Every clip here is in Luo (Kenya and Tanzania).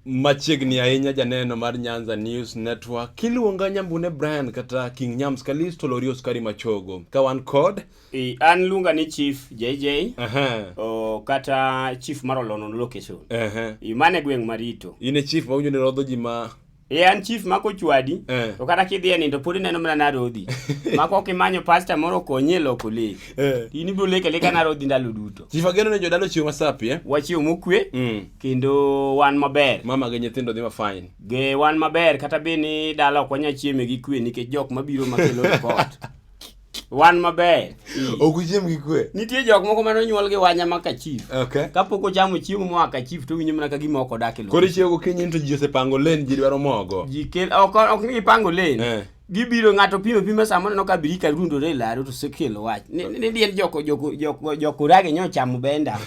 machiegni ahinya janeno mar Nyanza News Network kiluonga Nyambune Brian kata King Nyams Kalisto Lorio Skari Machogo ka wan kod an lunga ni Chief JJ kata Chief Marolono location imane gweng marito ine chief ma unyo rodho ji ma an chief mako chwadi to kata kidhi nindo pod neno mana na rodhi mako kimanyo pastor moro konye loko le ini bro leka na rodhi ndalo duto chief ageno ne jodalo chiwo masapi wachiwo mokwe kendo wan maber mama ge nyithindo dhi ma fine ge wan maber kata beni dala ok wanya chieme gi kwe nikech jok mabiro makelo report wan maber okuchiem gi kwe nitie jok moko mano nyuol gi wanya maka chief okay kapoko chamo chiemo mo aka chief to winyo mana ka gima ok odak e lo koro chiego kinyi to ji osepango len ji dwaro mogo ji kel ok ni pango len gibiro ngato pimo samo no ka birika rundore laro to sekelo wach ni dien joko rage nyo chamo benda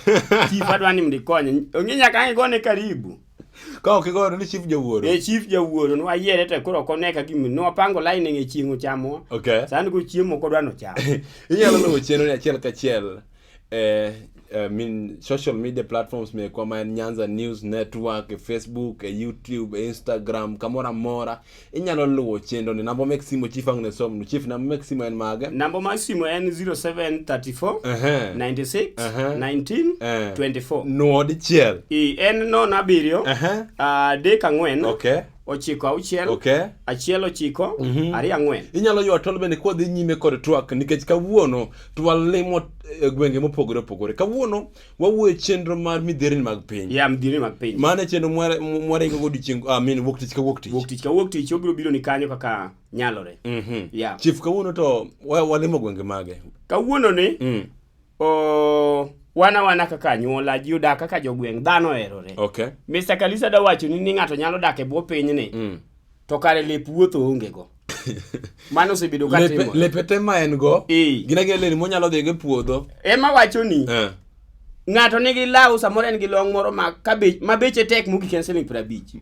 chief adwani mdikonye onginya ka ngone karibu ka ok igoro ni chief jawuoro chief jawuoro no ayiere te koro koneka gimi no pango line nge chiengo chamo okay san go chiemo ko dwano chamo inyalo luwo chenro ni achiel ka achiel social media platforms me kwa man Nyanza News Network, Facebook, YouTube, Instagram, kamora mora inyalo luwo chenro ni namba maximo chief angne som chief namba maximo en maga namba maximo en 0734 96 19 24 no dichiel en no na birio de kangwen okay ochiko auchiel okay achiel ochiko ari angwen inyalo ywa tol bende kwa dhi nyime kod twak nikech kawuono twalimo gwenge mopogore opogore kawuono wawuoyo chenro mar midhierni mag piny midhierni mag piny mane chenro mware go godichingo wuok tich ka wuok tich obiro ni kanyo kaka nyalore chief kawuono to walimo gwenge mage kawuono ni wana kaka anyuola ji odak kaka jogweng dhano erore okay Mr. Kalisa da wacho ni ngato nyalo dak e bwo piny ni to kare lep wuotho onge go mano sebedo ka timo lepete ma en go gina gele ni monyalo dhi e puodho ema wacho ni ngato nigi law samoro en gi long moro ma beche tek mugi canceling 50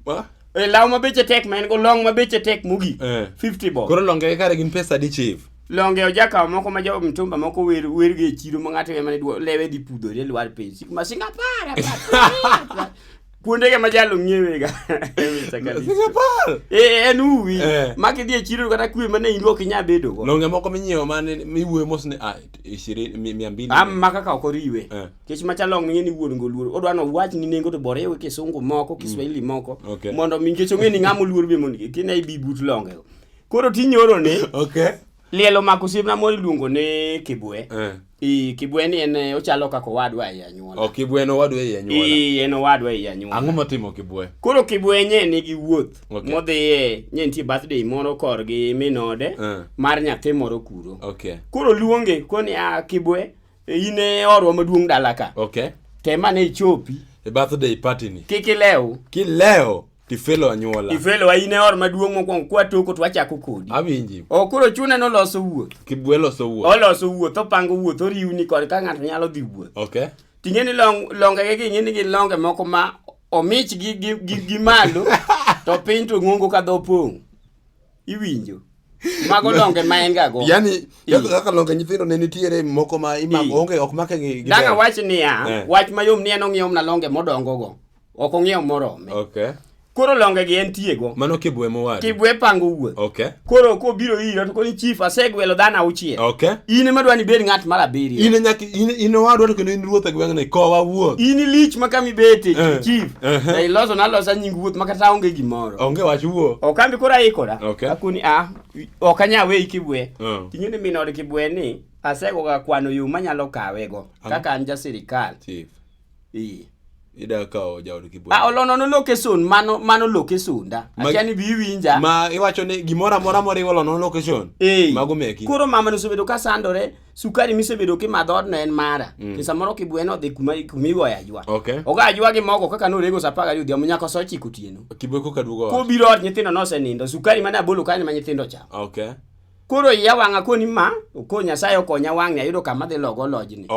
law ma beche tek ma en go long ma beche tek mugi 50 bob koro longe kare gin pesa di chief longe ojaka moko ma jawo mtumba moko wer ge chiro ma ng'ato ema ne lewe di pudhore lwar pesi ma Singapore kuonde ke ma jalo ng'iewe ga Singapore en uwi ma ki die chiro kata kwe ma ne indwo kinya bedo go longe moko minyiewo mane miwuoyo mos ne 200 ma kaka ok oriwe kech ma chalong ng'e ni wuon go luor odwano wach ni nengo to bore we kisungu moko Kiswahili moko mondo mi nkech ong'e ni ng'amo luor be mondo kine ibi but longe koro tinyoro ne okay lielo makosiebna moro iluongo ne Kibwe Kibwe ni en ochalo kako wadwa e anyuola Kibwe no wadwa e anyuola en wadwa e anyuola ang'o matimo Kibwe koro Kibwe nye nigi wuoth modhiye nye nitie birthday moro korgi minode mar nyathi moro kuro koro luonge koni Kibwe ine orwa maduong' dala ka tema ne ichopi e birthday party ni kileo tifelo anyuola ifelo aine or maduong' mokwongo kwa toko to wachako kodi awinji koro chune no loso wuoth Kibwe loso wuoth opango wuoth oriwni kod ka ng'ato nyalo dhi wuoth ting'eni longe gi ng'eni gi longe moko ma omich gi malo to piny to ng'ongo ka dho pong' iwinjo mago longe ma en ga go yani kaka longe nyithindo ne nitiere moko ma imago onge ok make gi danga wach niya wach mayom ni en ong'iew na longe modongo go ok ong'iew morome koro longe gi en tiego mano Kibwe mowadu Kibwe pango wuoth koro ko biro iro to koni chief asegwelo dhana auchiel in ema dwani bed ng'at mar abiriyo in owadu to kendo in ruoth e gweng'ni kowa wuoth in lich ma kami bete chief iloso nalosa nying wuoth makata onge gimoro onge wach wuo okambi koro aikora akuni ok anyawe Kibwe ting'eni minod Kibwe ni asego ga kwano yo manyalo kawego kaka an ja sirikal chief ida kao jaod Kibwe olono no location mano location da akiani biwinja ma iwacho ni gimora mora moriwo lono location mago meki koro mama no sebedo ka sandore sukari misebedo ki madhod no en mara kisa moro Kibwe no dhi kumigo ya jwa oga jwa gi mogo kaka no rego sapaga yudhi amonyako so chiko tieno Kibwe ko kadugo ko biro od nyithindo no senindo sukari mana bolo kani ma nyithindo cha koro ya wanga koni ma ko Nyasaye okonya wang'e ayudo kama dhi logo lojni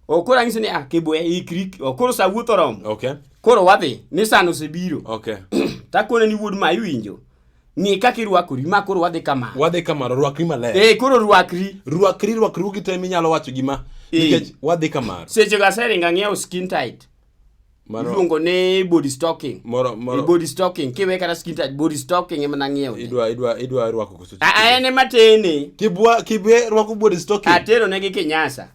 koro ang'isi ni Kibwe ikri koro sa wuotho rom koro wadhi ni sano osebiro takone ni wuod ma iwinjo ni kaka irwakori ma koro wadhi kamaro rwakri maler koro rwakri gi te minyalo wacho gima nikech wadhi kamaro seche ga seringa ng'iewo skin tight Iluongo ne body stocking. Moro. Body stocking. Kiwe kata skin tight body stocking ema nang'iewo. Idwa rwako koso. Ene matene. Kibwe rwako body stocking. Atero negi kinyasa.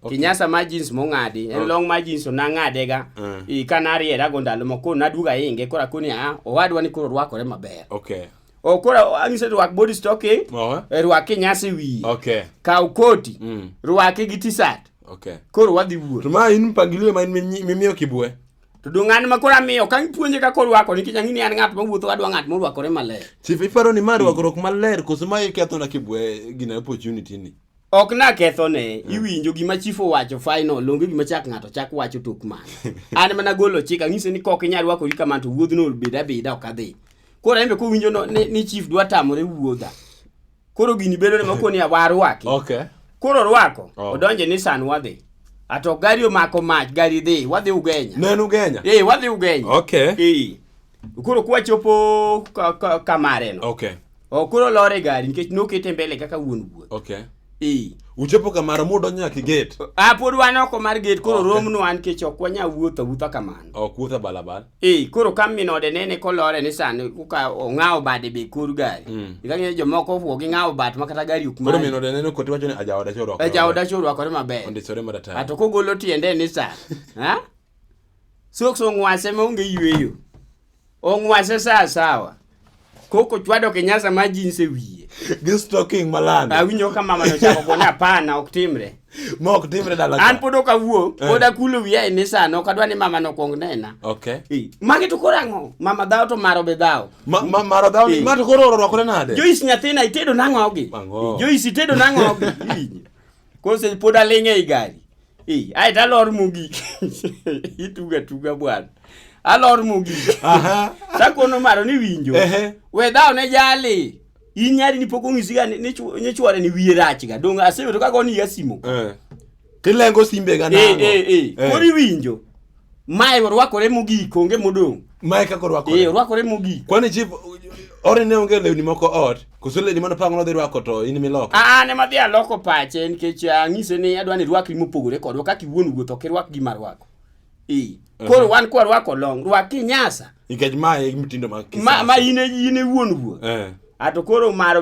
Okay. Kinyasa ma jeans mong'adi. En long ma jeans onang'ade ga. Kanari era gondalo moko naduga inge kora kuni owadwa ni koro rwakore maber. Okay. Kora angise rwak body stocking. Rwak kinyasa wi. Okay. Kaw koti. Rwake gi t-shirt. Okay. Koro wadhi wuoth. To ma in mpangilio ma mimiyo Kibwe. To dung'an ma kora miyo kan puonje ka koro rwako nikech ang'ini an ng'at ma wuotho adwa ng'at morwakore maler. Chief iparo ni mar rwakruok maler koso ma iketho na Kibwe gina opportunity ni. Ok na ketho ne, iwinjo gima chief owacho final, longe gima chak ng'ato chak wacho tok man. An mana golo chik ang'ise ni kok inyal rwakori kamano to wuodhno beda ok adhi. Koro embe ko winjo no ni chief dwa tamore wuodha. Koro gini bedo ne makoni warwaki. Okay. Koro rwako, odonje ni san wadhi. Ato gari omako mach, gari dhi, wadhi Ugenya. Nenu Ugenya? Wadhi Ugenya. Okay. Koro kwa chopo kamare no. Okay. Koro lore gari nikech nokete mbele kaka wuon wuoth. Okay. Uchopo kamaro mudonyo nyaka gate. Pod wan oko mar gate koro romno an kech ok wanya wuotho kamano. Ok wuotho balabal. Koro kam minode nene kolore ni sani kuka ong'awo bade be kor gari. Ikang'e jomoko fuo gi ng'awo bat makata gari ok mari. Koro minode nene koti wacho ni ajaoda choro. Ajaoda choro akore maber. Ondisore madata. Ato kogolo tiende ni sani. Sokso ng'wase maonge yweyo. Ong'wase sawa. Koko chwado kinyasa ma jeans e wiye. Gi stocking malando. Awinjo ka mama no chako kona hapana ok timre. Ma ok timre dala. An podo ka wuo, poda kulo wiya ni sano, ok adwa ni mama no kong nena. Okay. Magi to korango, mama dhao to maro be dhao. Maro dhao ni ma to koro rwakore nade. Joyce nyathina itedo nang'o gi. Joyce itedo nang'o gi. Kose poda linge i gari. Ai talor mugi. Ituga bwana. Alor mugi. Sakono maro ni winjo. We dhao ne jali. Inyari ni poko ngisiga ni chware ni wiye rach ga. Donga asebedo ka goni ya simo. Kilengo simbe ga nango. Kori winjo. Mae rwakore mugi konge modong. Mae ka rwakore. Rwakore mugi. Kwani chief ore ne onge lewni moko ot. Koso lewni mano pango no dhi rwako to in miloko. Ne madhi aloko pache nikech ng'ise ni adwa ni rwakri mopogore kodwa kaka iwuon wuotho ok rwak gima rwako. Koro wan kwa rwako long, rwaki nyasa. Nikech mae mtindo ma kisasa. Ma ine wuon wuoth. Ato koro maro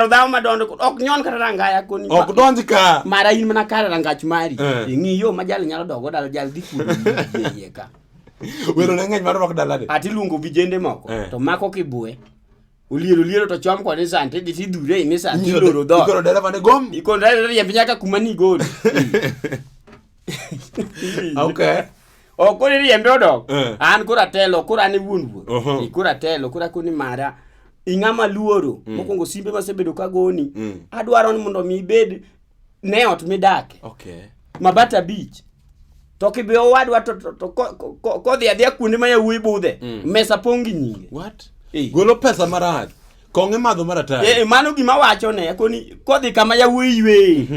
dhao madondo ok nyon kata rangaya koni. Ok donji ka. Mara in mana kara rangach mari. Ng'iyo ma jal nyalo dogo dal jal dhi kuno yie ka. Wero ne ng'eny mar rwak dalade. Ati luongo vijende moko to mako Kibwe. Uliero to chom kod sante dhi dure ni sante loro dho. Ikoro dereva ne gom. Ikoro dereva yembe nyaka kuma ni gol. Okay. Koro riembe odok. An kora telo, kora ne wuon wuoth. Kora telo, kora koni mara. Ing'ama luoro. Mokwongo simbe masebedo ka goni. Adwaro ni mondo mi ibed ne ot midake. Okay. Mabata beach. To kibe owadwa to kodhi adhia kuonde ma yawuoyi budhe. Mesa pongi nyinge. What? Golo pesa marach. Konge madho marata. Mano gima wacho ne koni kodhi kama yawuoyi ywe.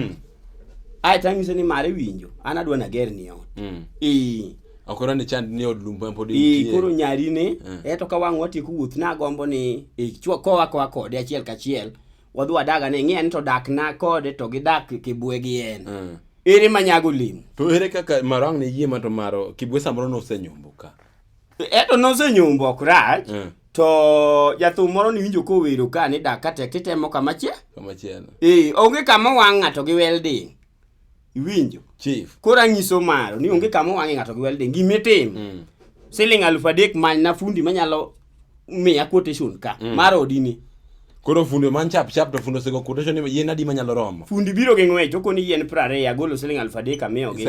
Ai tangise ni mare winjo. An adwa na ger ni ot. Akora ni chand ni od lumbo podi nitie. Koro nyari ne to ka wang' watieko wuoth na gombo ni chwo kowa kode achiel kachiel. Wadhi wadaga ne ng'en to dak na kode to gidak Kibwe gi en. Ere manyago lim. To ere kaka marang ne yie to maro Kibwe samoro no senyombo ka. To no senyombo ok rach. To jathum moro ni winjo ko wero ka ni dak kate kitemo kamachielo. Onge kama wang' ng'ato gi welding. Iwinjo chief kora nyiso maro ni onge kama wang'e ng'ato gi welding gimetim siling 3,000 many na fundi manyalo miya quotation ka maro odini koro fundi man chap to fundo sego quotation ni yien adi manyalo romo fundi biro gi ng'wech okoni yien 20 agolo siling 3,000 amiyogi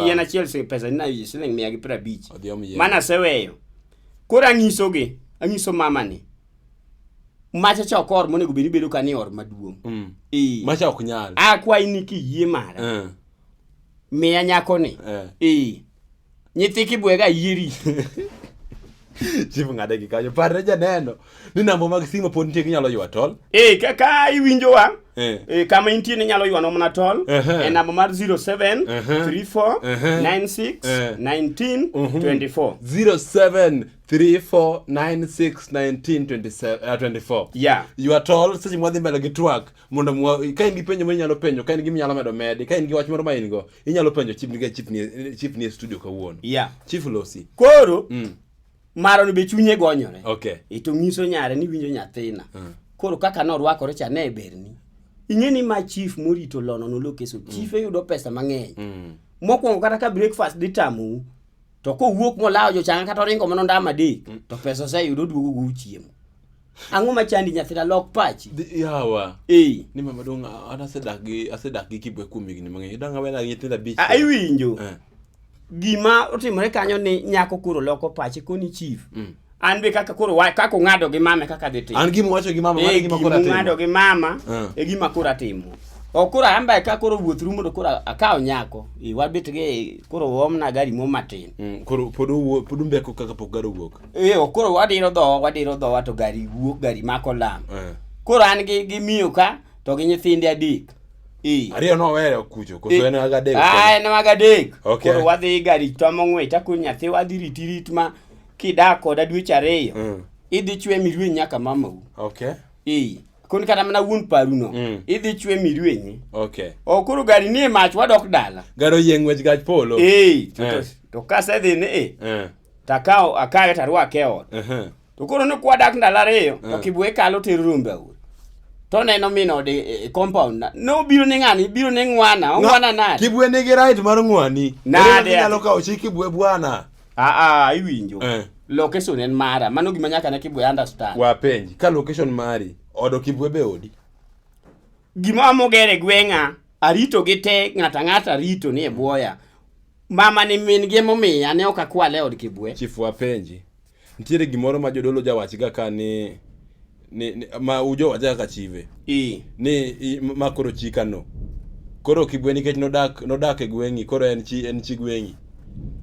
yien achiel pesa ni na siling 150 mana seweyo kora anyiso mama ni macha chokor monego bedi bedo ka ni or maduong. Macha ok nyal. Akwai ni kiyie mara. Miya nyako ni. Nyithi Kibwe ga yieri. Chief ng'ade gi kanyo. Parne janeno ni namba mag simu pod nitie ginyalo ywa tol. Kaka iwinjo wa. Kama intie ni nyalo ywa mana tol. Namba mar 07 34 96 19 24. 07 34 96 19 24. Yeah. Ywa tol seche mwadhi mbele gi twak mondo ka in gi penjo minyalo penjo, ka in gi minyalo medo medi, ka in gi wach moro ma in go inyalo penjo chief ni studio kawuono. Yeah. Chief Losi. Koro maro ni be chunye gonyore. Okay. To nyiso nyare ni winjo nyathina. Koro kaka norwakore cha ne berni. Ing'eni ma chief morito lono no lokeso. Chief yudo pesa mang'eny. Mokwongo kata ka breakfast ditamu to ko wuok molao jo changa kata ringo mano ndama dik to pesa sa yudo duogo go chiemo. Ang'o machandi nyathina lok pachi? Yawa. Ni mama dong asedak gi Kibwe kuom higni mang'eny. Dang awena nyithinda bich. Iwinjo. Gima otimore kanyo ni nyako kuro loko pachi koni chief. An be kaka kuro kako ng'ado gi mama kaka dhi timo. An gima wacho gi mama mara gima kura timo. Ng'ado gi mama gima kura timo. Okura amba ka kuro wuoth rumo do kura akaw nyako. Wabet ge kuro omna gari mo matin. Kuro podu mbeko kaka pok garo wuok. Okuro wadiro dho wato gari wuok gari mako lam. Kuro an gi miyo ka to gi nyithinde adek. Ariyo no were kucho koso en agadek. En agadek. Koro wadhi gari tomo ng'wech akun nyathi wadhi ritirit ma kidak koda dweche ariyo. Idhi chwe mirwe nyaka mamau. Okay. Kun kata mana wuon paruno. Idhi chwe mirwe. Okay. Koro gari ni mach wadok dala. Garo yeng'wech gach polo. To kase dhi ni takao akayo tarwake ot. To koro no kwadak ndala ariyo to Kibwe kalo ter rombe ur. To neno mino de compound no biro ni ng'ani biro ni ng'wana nade. Kibwe nigi right mar ng'wani. Nade nyalo kawo chi Kibwe bwana. Iwinjo. Location en mara. Mano gima nyaka ne Kibwe understand. Wapenji ka location mari odo Kibwe be odi. Gima mogere gweng'a arito gite ng'ata rito ni e buoya. Mama ni min gi momiya ne ok akwale od Kibwe. Chief wapenji. Ntiere gimoro ma jodolo jawachiga ka ni ma ujo wacha ka chive. Ni makoro chika no. Koro Kibwe nikech nodak e gweng'i koro en chi gweng'i.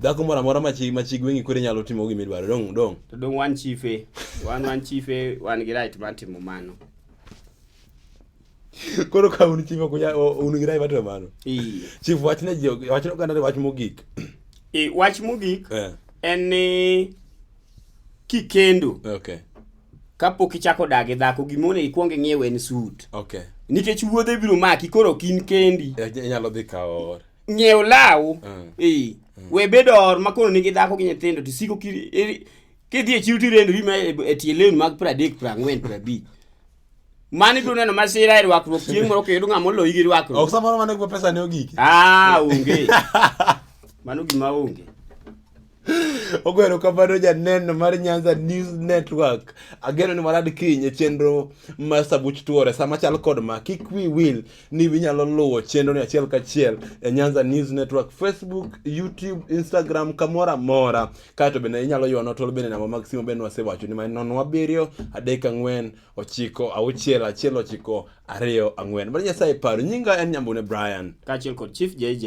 Dhako mora mora ma chi gweng'i koro nyalo timo gima idwaro dong. To dong wan chife. Wan chife wan gi right mar timo mano. Koro ka un chife un gi right mar timo mano. Chief wachne wachno kana wach mogik. Wach mogik en ni kikendo. Okay. Kapok ichako dagi dhako gimone ikwonge ng'iewe en suit. Okay. Nikech wuodhe biro maki koro kin kendi. Nyalo dhi kawo. Ng'iew law. We bedo or makoro nigi dhako gi nyithindo to siko kidhi e chiwo tirendri ma e tie lewni mag 30 40 50. Mani biro neno masira e rwakruok chieng' moro kendo ng'ama oloyi gi rwakruok. Ok samoro mane go pesa ne ogiki. Onge. Mano gima onge. Ogwero kamano janeno mar Nyanza News Network. Ageno ni marad kiny e chenro ma Sabuch Tuore sama chal kod ma kik wi wil ni winyalo luwo chenro ni achiel kachiel e Nyanza News Network Facebook, YouTube, Instagram kamora mora. Kato bende inyalo ywa tol bende namba mag simu bende wasewacho ni man 07 34 9 6 2 4. Bari Nyasaye paro nyinga en Nyambune Brian. Kachiel kod Chief JJ.